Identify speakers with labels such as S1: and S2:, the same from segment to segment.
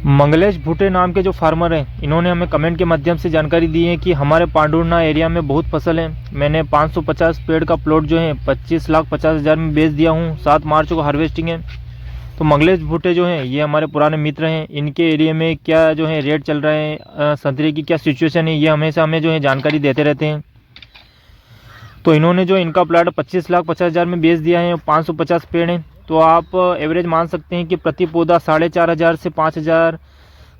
S1: मंगलेश भुट्टे नाम के जो फार्मर हैं, इन्होंने हमें कमेंट के माध्यम से जानकारी दी है कि हमारे पांडुरना एरिया में बहुत फसल है। मैंने 550 पेड़ का प्लॉट जो है 25,50,000 में बेच दिया हूँ। 7 मार्च को हार्वेस्टिंग है। तो मंगलेश भुट्टे जो हैं ये हमारे पुराने मित्र हैं। इनके एरिया में क्या जो है रेट चल रहा है, संतरे की क्या सिचुएशन है, ये हमेशा हमें जो है जानकारी देते रहते हैं। तो इन्होंने जो इनका प्लाट 25,50,000 में बेच दिया है। 550 पेड़ हैं, तो आप एवरेज मान सकते हैं कि प्रति पौधा 4,500 से 5,000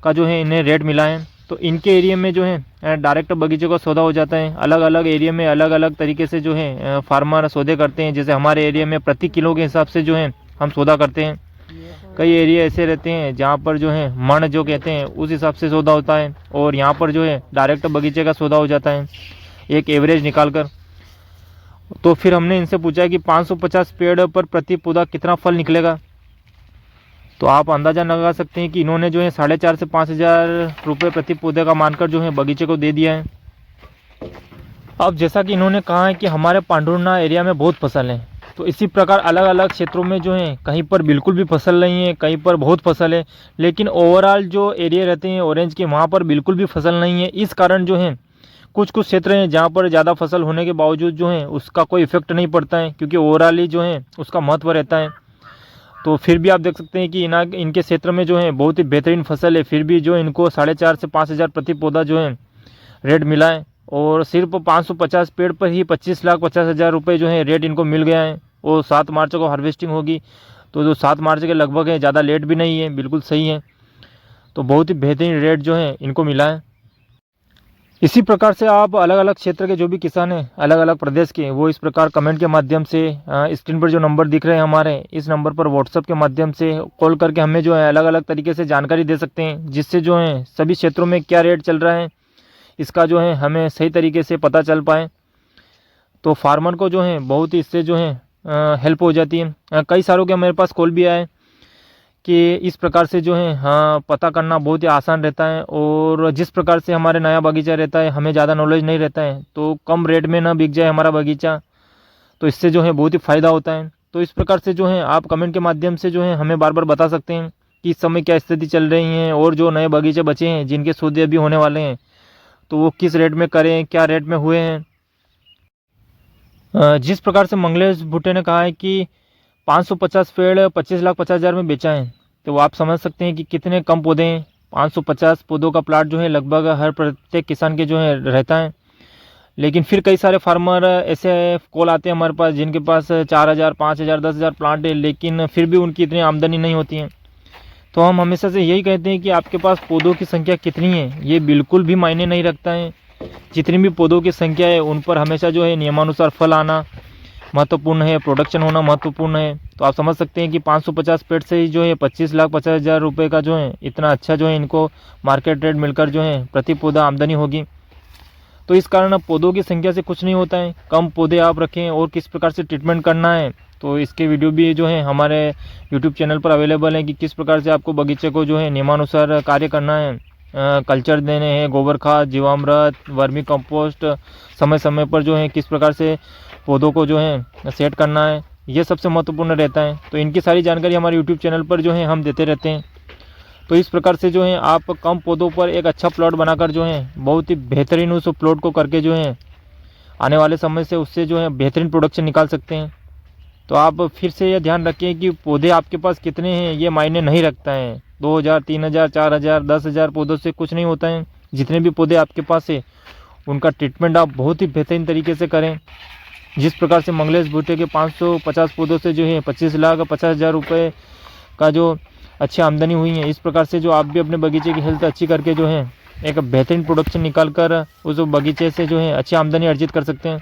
S1: का जो है इन्हें रेट मिला है। तो इनके एरिया में जो है डायरेक्ट बगीचे का सौदा हो जाता है। अलग अलग एरिया में अलग अलग तरीके से जो है फार्मर सौदे करते हैं। जैसे हमारे एरिया में प्रति किलो के हिसाब से जो है हम सौदा करते हैं। कई एरिया ऐसे रहते हैं जहाँ पर जो है मन जो कहते हैं उस हिसाब से सौदा होता है, और यहाँ पर जो है डायरेक्ट बगीचे का सौदा हो जाता है एक एवरेज निकाल कर। तो फिर हमने इनसे पूछा कि 550 पेड़ पर प्रति पौधा कितना फल निकलेगा। तो आप अंदाज़ा लगा सकते हैं कि इन्होंने जो है 4,500 से 5,000 रुपये प्रति पौधे का मानकर जो है बगीचे को दे दिया है। अब जैसा कि इन्होंने कहा है कि हमारे पांडुरना एरिया में बहुत फसल है, तो इसी प्रकार अलग अलग क्षेत्रों में जो है कहीं पर बिल्कुल भी फसल नहीं है, कहीं पर बहुत फसल है। लेकिन ओवरऑल जो एरिया रहते हैं ऑरेंज के, वहाँ पर बिल्कुल भी फसल नहीं है। इस कारण जो है कुछ कुछ क्षेत्र हैं जहाँ पर ज़्यादा फसल होने के बावजूद जो है उसका कोई इफेक्ट नहीं पड़ता है, क्योंकि ओवरऑल ही जो है उसका महत्व रहता है। तो फिर भी आप देख सकते हैं कि इनके क्षेत्र में जो है बहुत ही बेहतरीन फसल है, फिर भी जो इनको 4,500 से 5,000 प्रति पौधा जो है रेट मिला है। और सिर्फ 550 पेड़ पर ही 25,50,000 रुपये जो है रेट इनको मिल गया है। और 7 मार्च को हार्वेस्टिंग होगी, तो जो 7 मार्च के लगभग है, ज़्यादा लेट भी नहीं है, बिल्कुल सही है। तो बहुत ही बेहतरीन रेट जो है इनको मिला है। इसी प्रकार से आप अलग अलग क्षेत्र के जो भी किसान हैं अलग अलग प्रदेश के, वो इस प्रकार कमेंट के माध्यम से स्क्रीन पर जो नंबर दिख रहे हैं हमारे, इस नंबर पर व्हाट्सएप के माध्यम से कॉल करके हमें जो है अलग अलग तरीके से जानकारी दे सकते हैं, जिससे जो है सभी क्षेत्रों में क्या रेट चल रहा है इसका जो है हमें सही तरीके से पता चल पाए। तो फार्मर को जो है बहुत ही इससे जो है हेल्प हो जाती है। कई सारों के मेरे पास कॉल भी आए कि इस प्रकार से जो है पता करना बहुत ही आसान रहता है। और जिस प्रकार से हमारे नया बगीचा रहता है, हमें ज़्यादा नॉलेज नहीं रहता है, तो कम रेट में ना बिक जाए हमारा बगीचा, तो इससे जो है बहुत ही फ़ायदा होता है। तो इस प्रकार से जो है आप कमेंट के माध्यम से जो है हमें बार बार बता सकते हैं कि इस समय क्या स्थिति चल रही है, और जो नए बगीचे बचे हैं जिनके सौदे अभी होने वाले हैं तो वो किस रेट में करें, क्या रेट में हुए हैं। जिस प्रकार से मंगलेश भुट्टे ने कहा है कि 550 पेड़ 25,50,000 में बेचा है, तो आप समझ सकते हैं कि कितने कम पौधे हैं। 550 पौधों का प्लाट जो है लगभग हर प्रत्येक किसान के जो है रहता है। लेकिन फिर कई सारे फार्मर ऐसे कॉल आते हैं हमारे पास जिनके पास 4,000, 5,000, 10,000 प्लांट है, लेकिन फिर भी उनकी इतनी आमदनी नहीं होती है। तो हम हमेशा से यही कहते हैं कि आपके पास पौधों की संख्या कितनी है ये बिल्कुल भी मायने नहीं रखता है। जितनी भी पौधों की संख्या है उन पर हमेशा जो है नियमानुसार फल आना महत्वपूर्ण है, प्रोडक्शन होना महत्वपूर्ण है। तो आप समझ सकते हैं कि 550 पेड़ से ही जो है 25,50,000 रुपये का जो है इतना अच्छा जो है इनको मार्केट रेट मिलकर जो है प्रति पौधा आमदनी होगी। तो इस कारण अब पौधों की संख्या से कुछ नहीं होता है, कम पौधे आप रखें और किस प्रकार से ट्रीटमेंट करना है, तो इसके वीडियो भी जो है हमारे यूट्यूब चैनल पर अवेलेबल है कि किस प्रकार से आपको बगीचे को जो है नियमानुसार कार्य करना है। कल्चर देने हैं, गोबर खाद, जीवामृत, वर्मी कंपोस्ट, समय समय पर जो है किस प्रकार से पौधों को जो है सेट करना है, ये सबसे महत्वपूर्ण रहता है। तो इनकी सारी जानकारी हमारे यूट्यूब चैनल पर जो है हम देते रहते हैं। तो इस प्रकार से जो है आप कम पौधों पर एक अच्छा प्लॉट बनाकर जो है बहुत ही बेहतरीन उस प्लॉट को करके जो है आने वाले समय से उससे जो है बेहतरीन प्रोडक्शन निकाल सकते हैं। तो आप फिर से यह ध्यान रखें कि पौधे आपके पास कितने हैं ये मायने नहीं रखता है। 2,000, 3,000, 4,000, 10,000 पौधों से कुछ नहीं होता है। जितने भी पौधे आपके पास है उनका ट्रीटमेंट आप बहुत ही बेहतरीन तरीके से करें। जिस प्रकार से मंगलेश भुट्टे के 550 पौधों से जो है 25,50,000 रुपये का जो अच्छी आमदनी हुई है, इस प्रकार से जो आप भी अपने बगीचे की हेल्थ अच्छी करके जो है एक बेहतरीन प्रोडक्शन निकाल कर उस बगीचे से जो है अच्छी आमदनी अर्जित कर सकते हैं।